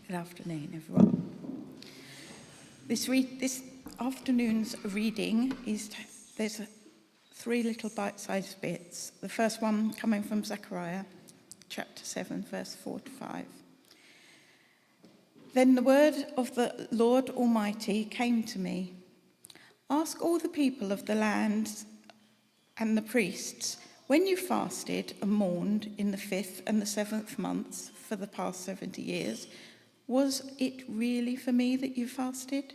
Good afternoon, everyone. This afternoon's reading there's three little bite-sized bits. The first one coming from Zechariah, chapter 7, verse 4 to 5. Then the word of the Lord Almighty came to me. Ask all the people of the land and the priests, when you fasted and mourned in the 5th and the 7th months for the past 70 years, was it really for me that you fasted?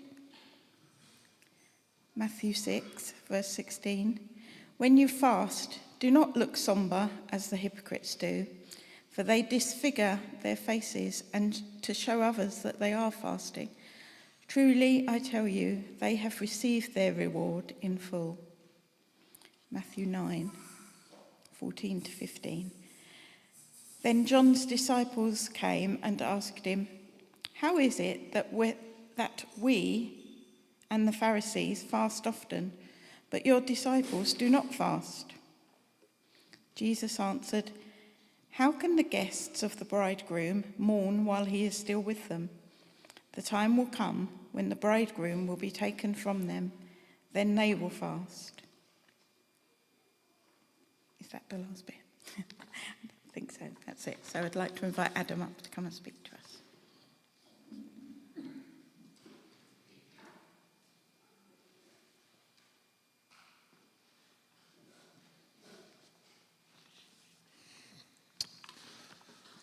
Matthew 6, verse 16. When you fast, do not look somber as the hypocrites do, for they disfigure their faces and to show others that they are fasting. Truly, I tell you, they have received their reward in full. Matthew 9, 14 to 15. Then John's disciples came and asked him, how is it that we and the Pharisees fast often, but your disciples do not fast? Jesus answered, how can the guests of the bridegroom mourn while he is still with them? The time will come when the bridegroom will be taken from them, then they will fast. Is that the last bit? I think so, that's it. So I'd like to invite Adam up to come and speak to us.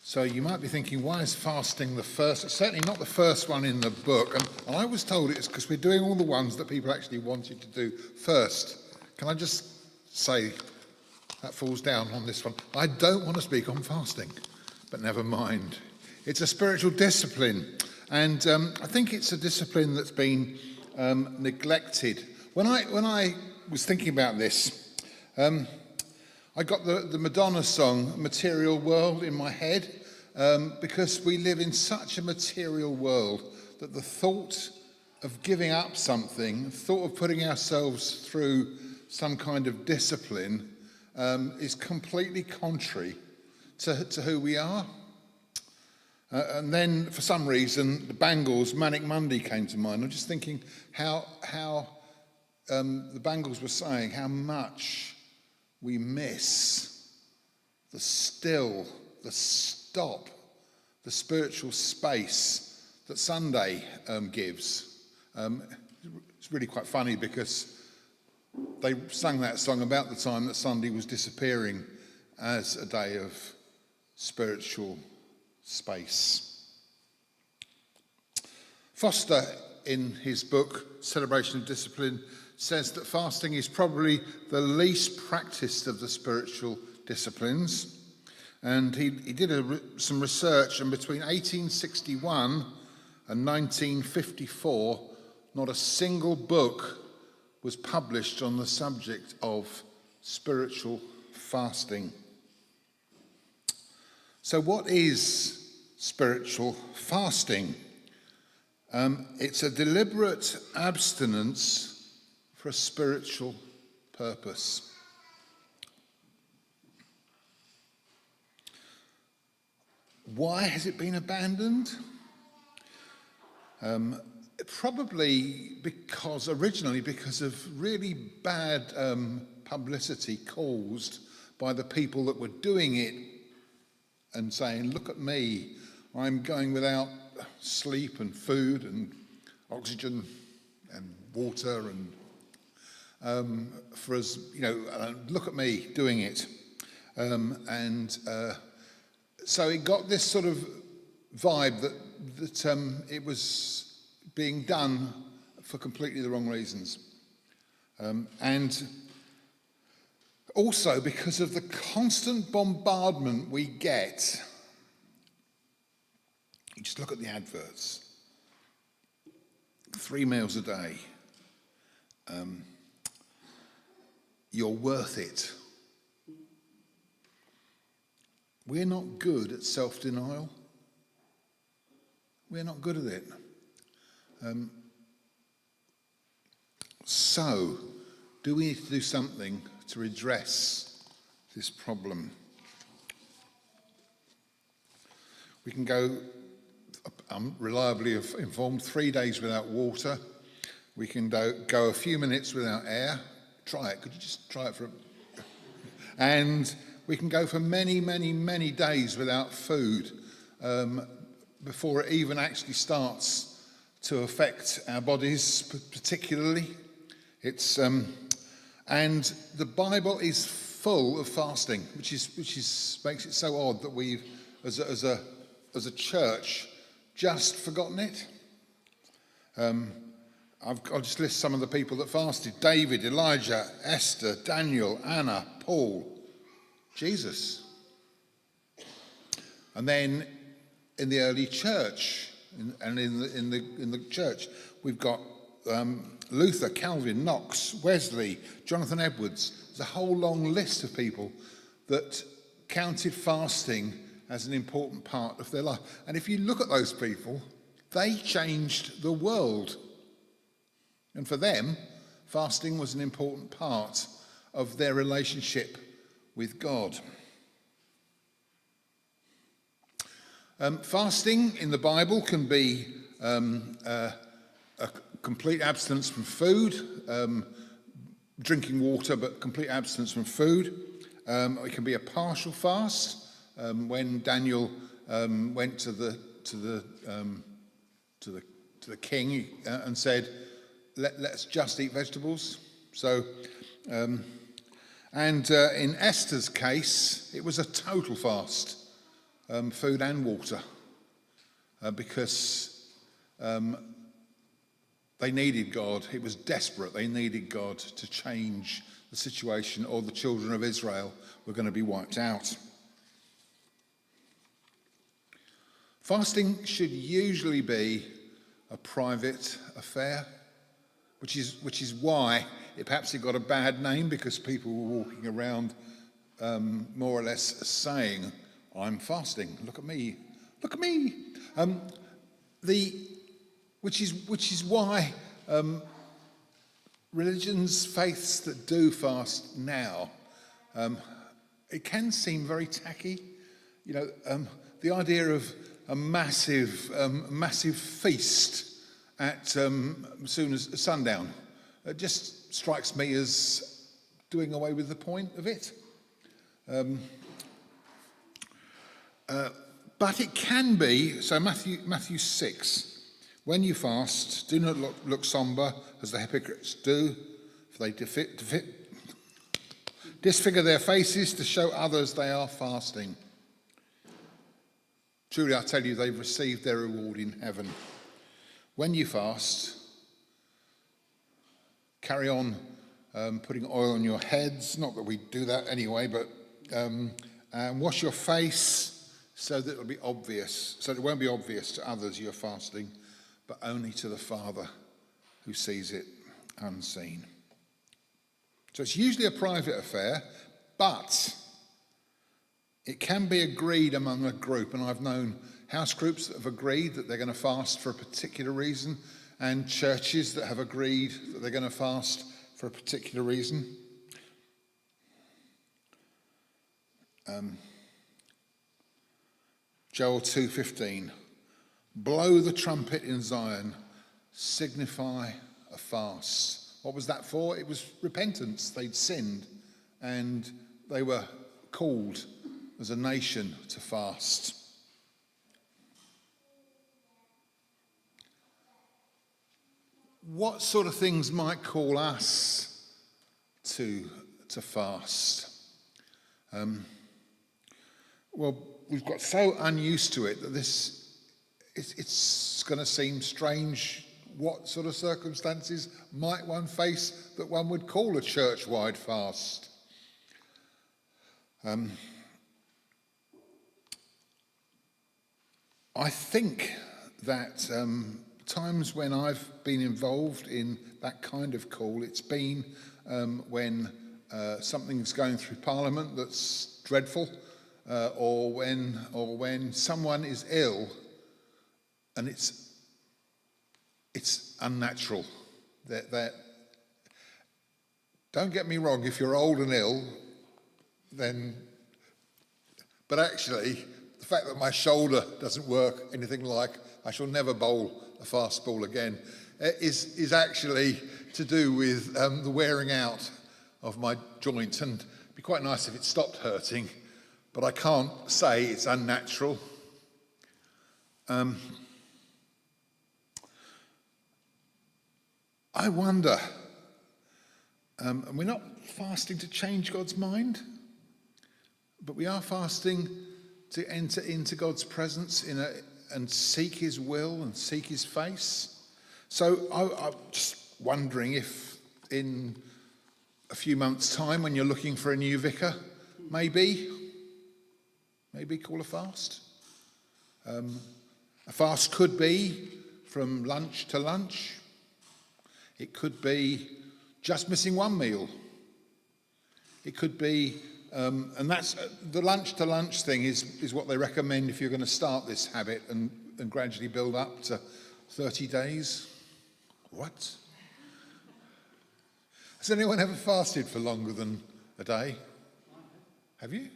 So you might be thinking, why is fasting the first? It's certainly not the first one in the book. And I was told it's because we're doing all the ones that people actually wanted to do first. Can I just say that falls down on this one? I don't want to speak on fasting, but never mind. It's a spiritual discipline. And I think it's a discipline that's been neglected. When I was thinking about this, I got the Madonna song, Material World, in my head, because we live in such a material world that the thought of giving up something, the thought of putting ourselves through some kind of discipline is completely contrary to who we are. And then, for some reason, the Bangles' Manic Monday came to mind. I'm just thinking how the Bangles were saying how much we miss the still, the stop, the spiritual space that Sunday gives. It's really quite funny because they sang that song about the time that Sunday was disappearing as a day of spiritual space. Foster, in his book, Celebration of Discipline, says that fasting is probably the least practiced of the spiritual disciplines. And he did some research, and between 1861 and 1954, not a single book was published on the subject of spiritual fasting. So what is spiritual fasting? It's a deliberate abstinence for a spiritual purpose. Why has it been abandoned? Probably originally because of really bad publicity caused by the people that were doing it and saying, look at me, I'm going without sleep and food and oxygen and water and for us, look at me doing it. So it got this sort of vibe that it was being done for completely the wrong reasons. And also because of the constant bombardment we get. You just look at the adverts. 3 meals a day. You're worth it. We're not good at self-denial. We're not good at it. So, do we need to do something to redress this problem? We can go I'm reliably informed, 3 days without water. We can go a few minutes without air. Try it. Could you just try it for and we can go for many, many, many days without food before it even actually starts to affect our bodies particularly. It's and the Bible is full of fasting, which makes it so odd that we've, as a church, just forgotten it. I'll just list some of the people that fasted: David, Elijah, Esther, Daniel, Anna, Paul, Jesus. And then in the early church, in the church, we've got Luther, Calvin, Knox, Wesley, Jonathan Edwards. There's a whole long list of people that counted fasting as an important part of their life. And if you look at those people, they changed the world. And for them, fasting was an important part of their relationship with God. Fasting in the Bible can be a complete abstinence from food, drinking water, but complete abstinence from food. It can be a partial fast, when Daniel went to the king and said, let's just eat vegetables. So, in Esther's case, it was a total fast, food and water, because they needed God. It was desperate. They needed God to change the situation, or the children of Israel were going to be wiped out. Fasting should usually be a private affair, which is why it got a bad name, because people were walking around more or less saying, "I'm fasting. Look at me. Look at me." Which is why religions, faiths that do fast now, it can seem very tacky. The idea of a massive feast at soon as sundown, it just strikes me as doing away with the point of it. But it can be, so Matthew 6, when you fast, do not look somber as the hypocrites do, for they disfigure their faces to show others they are fasting. Truly, I tell you, they've received their reward in heaven. When you fast, carry on putting oil on your heads, not that we do that anyway, but and wash your face so that it won't be obvious to others you're fasting, but only to the Father who sees it unseen. So it's usually a private affair, but it can be agreed among a group, and I've known house groups that have agreed that they're going to fast for a particular reason, and churches that have agreed that they're going to fast for a particular reason. Joel 2:15, blow the trumpet in Zion, signify a fast. What was that for? It was repentance. They'd sinned, and they were called as a nation to fast. What sort of things might call us to fast? Well, we've got so unused to it that it's going to seem strange. What sort of circumstances might one face that one would call a church-wide fast? I think that times when I've been involved in that kind of call, it's been when something's going through Parliament that's dreadful, or when someone is ill, and it's unnatural. Don't get me wrong, if you're old and ill, then, but actually, the fact that my shoulder doesn't work anything like I shall never bowl a fast ball again is actually to do with the wearing out of my joint. And it'd be quite nice if it stopped hurting, but I can't say it's unnatural. I wonder, and we're not fasting to change God's mind, but we are fasting to enter into God's presence and seek his will and seek his face. So I'm just wondering if in a few months' time, when you're looking for a new vicar, maybe call a fast. A fast could be from lunch to lunch. It could be just missing one meal. It could be, and that's the lunch to lunch thing is what they recommend if you're going to start this habit and gradually build up to 30 days. What? Has anyone ever fasted for longer than a day? Have you?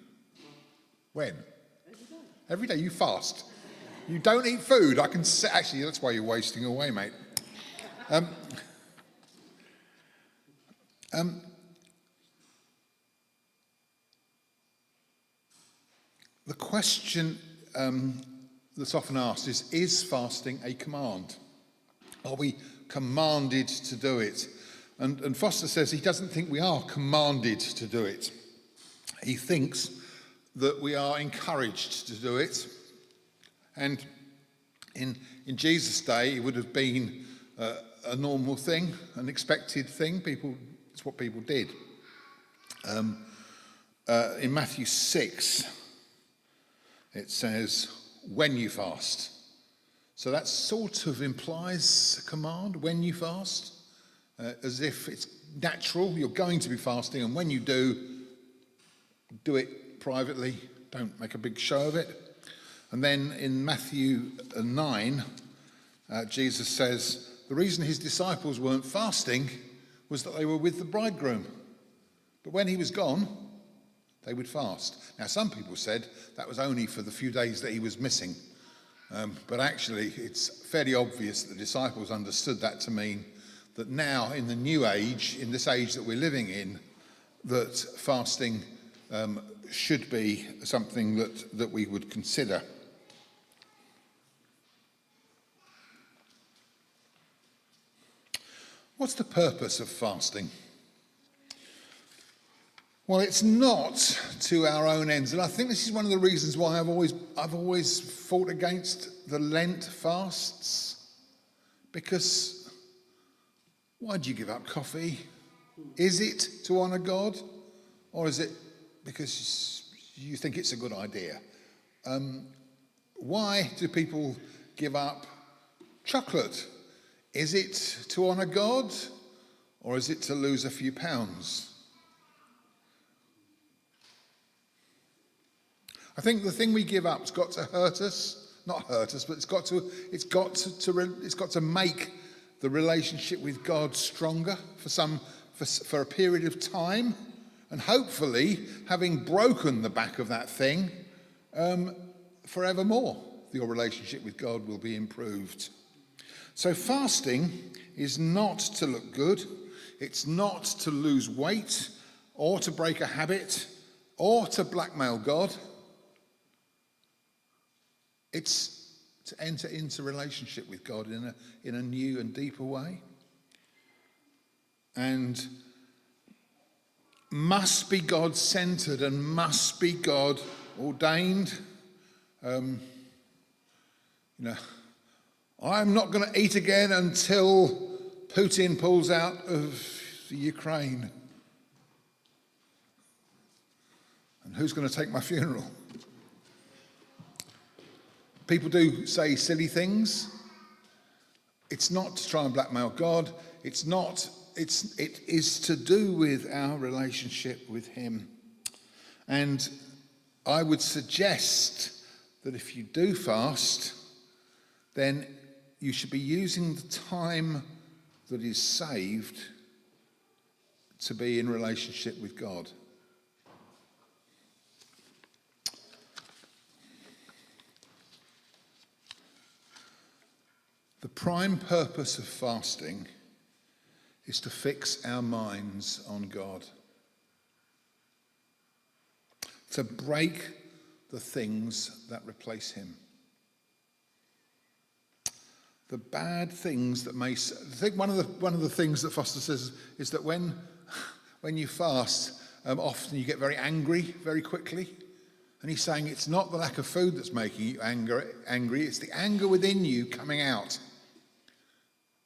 When? Every day you fast. You don't eat food. I can say, actually, that's why you're wasting away, mate. The question that's often asked is fasting a command? Are we commanded to do it? And Foster says he doesn't think we are commanded to do it. He thinks that we are encouraged to do it. And in Jesus' day, it would have been a normal thing, an expected thing. It's what people did. In Matthew 6, it says, when you fast. So that sort of implies a command, when you fast, as if it's natural, you're going to be fasting, and when you do it privately, don't make a big show of it. And then in Matthew 9, Jesus says the reason his disciples weren't fasting was that they were with the bridegroom. But when he was gone, they would fast. Now, some people said that was only for the few days that he was missing. But actually, it's fairly obvious that the disciples understood that to mean that now, in the new age, in this age that we're living in, that fasting should be something that we would consider. What's the purpose of fasting? Well, it's not to our own ends, and I think this is one of the reasons why I've always fought against the Lent fasts. Because why do you give up coffee? Is it to honour God, or is it because you think it's a good idea? Why do people give up chocolate? Is it to honour God, or is it to lose a few pounds? I think the thing we give up's got to hurt us, not hurt us, but it's got to make the relationship with God stronger for a period of time, and hopefully, having broken the back of that thing, forevermore, your relationship with God will be improved. So fasting is not to look good, it's not to lose weight, or to break a habit, or to blackmail God. It's to enter into relationship with God in a new and deeper way. And must be God-centered and must be God-ordained. I'm not going to eat again until Putin pulls out of the Ukraine. And who's going to take my funeral? People do say silly things. It's not to try and blackmail God. It is to do with our relationship with him. And I would suggest that if you do fast, then you should be using the time that is saved to be in relationship with God. The prime purpose of fasting is to fix our minds on God, to break the things that replace him. The bad things that may... I think one of the things that Foster says is that when you fast, often you get very angry very quickly. And he's saying it's not the lack of food that's making you angry, it's the anger within you coming out.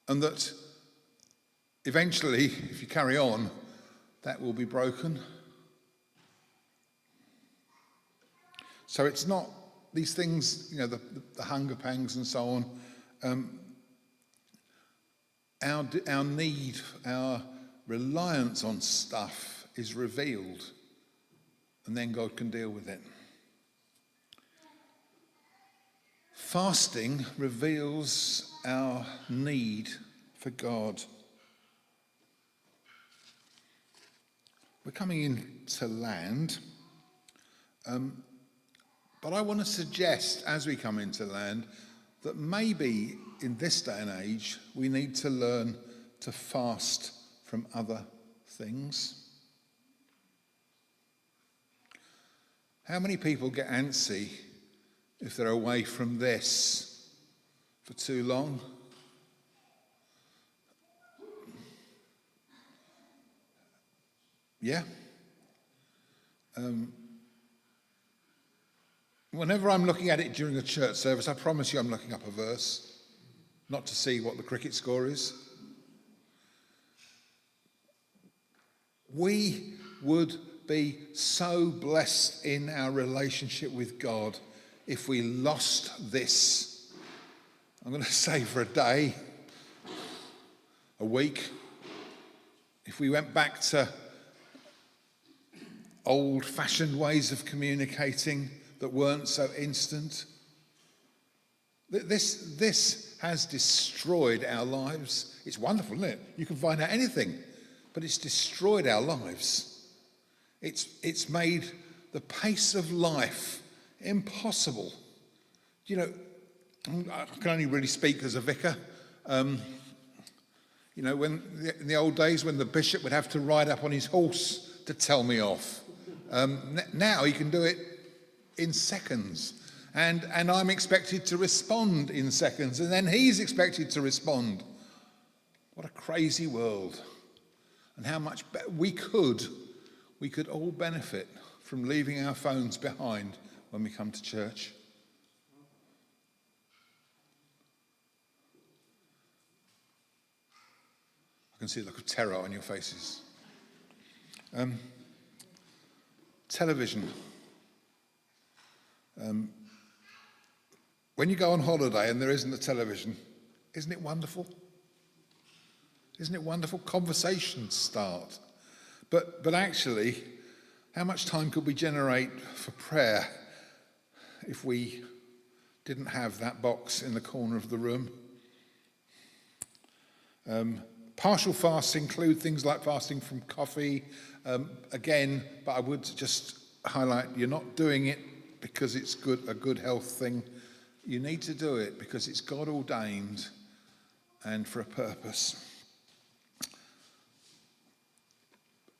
And that eventually, if you carry on, that will be broken. So it's not these things, the hunger pangs and so on. Our need, our reliance on stuff is revealed, and then God can deal with it. Fasting reveals our need for God. We're coming into land, but I want to suggest as we come into land that maybe in this day and age we need to learn to fast from other things. How many people get antsy if they're away from this for too long? Yeah? Whenever I'm looking at it during a church service, I promise you I'm looking up a verse, not to see what the cricket score is. We would be so blessed in our relationship with God if we lost this. I'm going to say for a day, a week, if we went back to old-fashioned ways of communicating that weren't so instant. This has destroyed our lives. It's wonderful, isn't it? You can find out anything, but it's destroyed our lives. It's made the pace of life impossible. I can only really speak as a vicar. When in the old days when the bishop would have to ride up on his horse to tell me off. Now he can do it in seconds, and I'm expected to respond in seconds, and then he's expected to respond. What a crazy world, and how much we could all benefit from leaving our phones behind when we come to church. I can see a look of terror on your faces. Television. When you go on holiday and there isn't a television, isn't it wonderful? Isn't it wonderful? Conversations start. But actually, how much time could we generate for prayer if we didn't have that box in the corner of the room? Partial fasts include things like fasting from coffee. Again, but I would just highlight, you're not doing it because it's a good health thing. You need to do it because it's God ordained and for a purpose,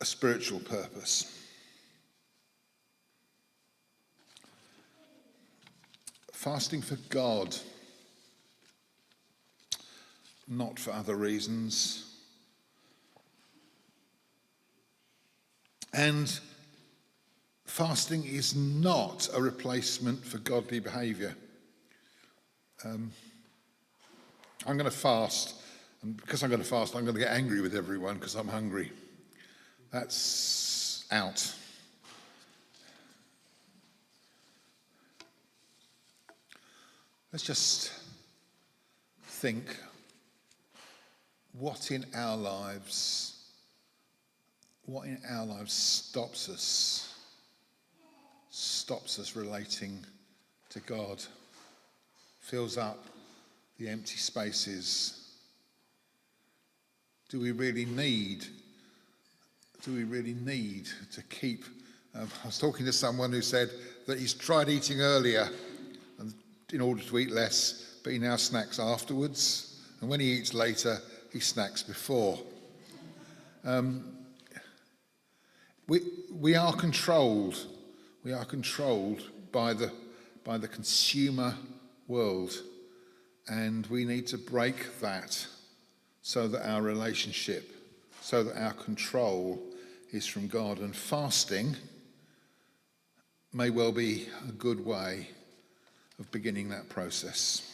a spiritual purpose. Fasting for God, not for other reasons. And fasting is not a replacement for godly behaviour. I'm going to fast, and because I'm going to fast, I'm going to get angry with everyone because I'm hungry. That's out. Let's just think what in our lives stops us relating to God, fills up the empty spaces. Do we really need to keep... I was talking to someone who said that he's tried eating earlier in order to eat less, but he now snacks afterwards, and when he eats later, he snacks before. We are controlled. We are controlled by the consumer world, and we need to break that so that our relationship, so that our control is from God. And fasting may well be a good way of beginning that process.